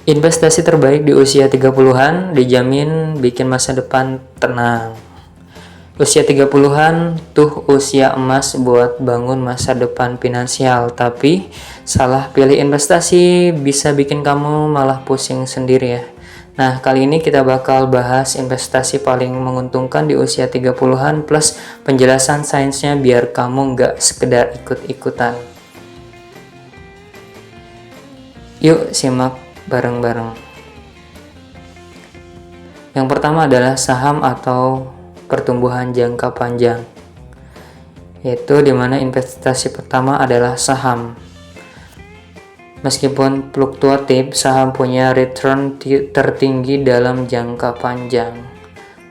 Investasi terbaik di usia 30-an dijamin bikin masa depan tenang. Usia 30-an tuh usia emas buat bangun masa depan finansial, tapi salah pilih investasi bisa bikin kamu malah pusing sendiri ya. Nah, kali ini kita bakal bahas investasi paling menguntungkan di usia 30-an plus penjelasan sainsnya biar kamu nggak sekedar ikut-ikutan. Yuk simak bareng-bareng. Yang pertama adalah saham atau pertumbuhan jangka panjang, yaitu dimana investasi pertama adalah saham. Meskipun fluktuatif, saham punya return tertinggi dalam jangka panjang.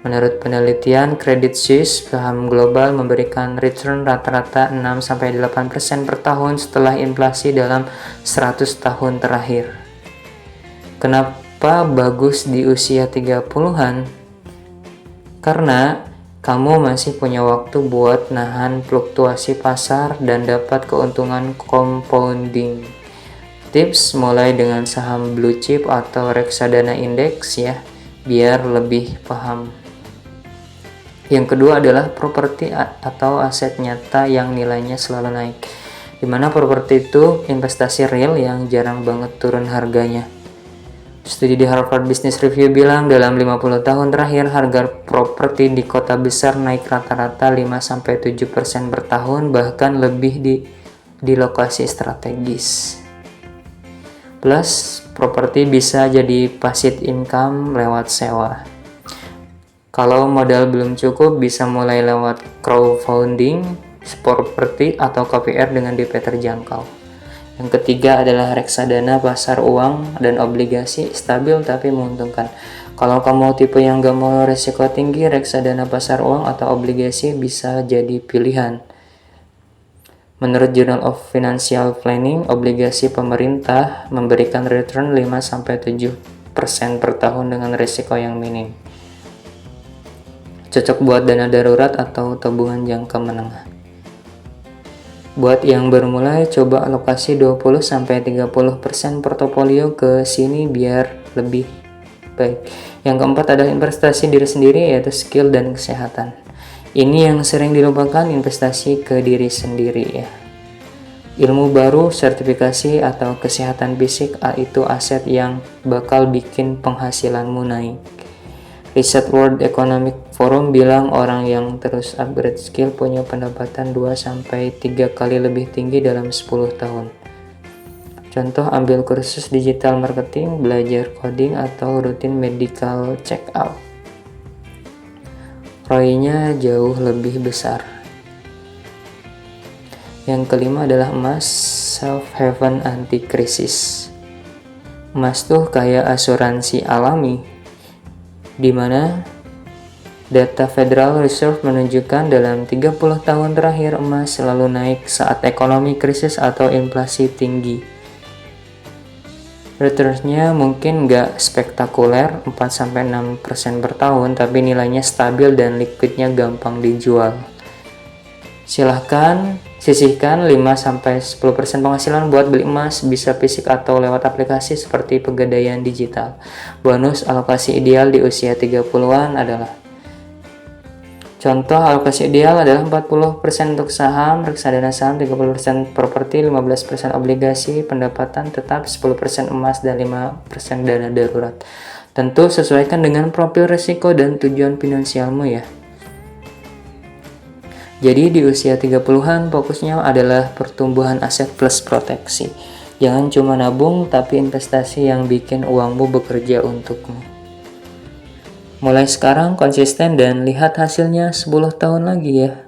Menurut penelitian Credit Suisse, saham global memberikan return rata-rata 6-8% per tahun setelah inflasi dalam 100 tahun terakhir. Kenapa bagus di usia 30-an? Karena kamu masih punya waktu buat nahan fluktuasi pasar dan dapat keuntungan compounding. Tips mulai dengan saham blue chip atau reksadana indeks ya, biar lebih paham. Yang kedua adalah properti atau aset nyata yang nilainya selalu naik. Dimana properti itu investasi real yang jarang banget turun harganya. Studi di Harvard Business Review bilang dalam 50 tahun terakhir harga properti di kota besar naik rata-rata 5-7% per tahun, bahkan lebih di lokasi strategis. Plus, properti bisa jadi passive income lewat sewa. Kalau modal belum cukup, bisa mulai lewat crowdfunding, properti atau KPR dengan DP terjangkau. Yang ketiga adalah reksadana pasar uang dan obligasi, stabil tapi menguntungkan. Kalau kamu tipe yang gak mau risiko tinggi, reksadana pasar uang atau obligasi bisa jadi pilihan. Menurut Journal of Financial Planning, obligasi pemerintah memberikan return 5-7% per tahun dengan risiko yang minim. Cocok buat dana darurat atau tabungan jangka menengah. Buat yang baru mulai, coba alokasi 20-30% portofolio ke sini biar lebih baik. Yang keempat adalah investasi diri sendiri, yaitu skill dan kesehatan. Ini yang sering dilupakan, investasi ke diri sendiri ya. Ilmu baru, sertifikasi atau kesehatan fisik itu aset yang bakal bikin penghasilanmu naik. Riset World Economic Forum bilang orang yang terus upgrade skill punya pendapatan 2-3 kali lebih tinggi dalam 10 tahun. Contoh, ambil kursus digital marketing, belajar coding, atau rutin medical check up. ROI-nya jauh lebih besar. Yang kelima adalah emas, safe haven anti krisis. Emas tuh kayak asuransi alami, di mana data Federal Reserve menunjukkan dalam 30 tahun terakhir emas selalu naik saat ekonomi krisis atau inflasi tinggi. Return-nya mungkin nggak spektakuler 4-6% per tahun, tapi nilainya stabil dan liquidnya gampang dijual. Silahkan sisihkan 5-10% penghasilan buat beli emas, bisa fisik atau lewat aplikasi seperti Pegadaian Digital. Bonus alokasi ideal di usia 30-an adalah: contoh alokasi ideal adalah 40% untuk saham, reksadana saham, 30% properti, 15% obligasi, pendapatan tetap, 10% emas, dan 5% dana darurat. Tentu sesuaikan dengan profil risiko dan tujuan finansialmu ya. Jadi di usia 30-an fokusnya adalah pertumbuhan aset plus proteksi. Jangan cuma nabung, tapi investasi yang bikin uangmu bekerja untukmu. Mulai sekarang konsisten dan lihat hasilnya 10 tahun lagi ya.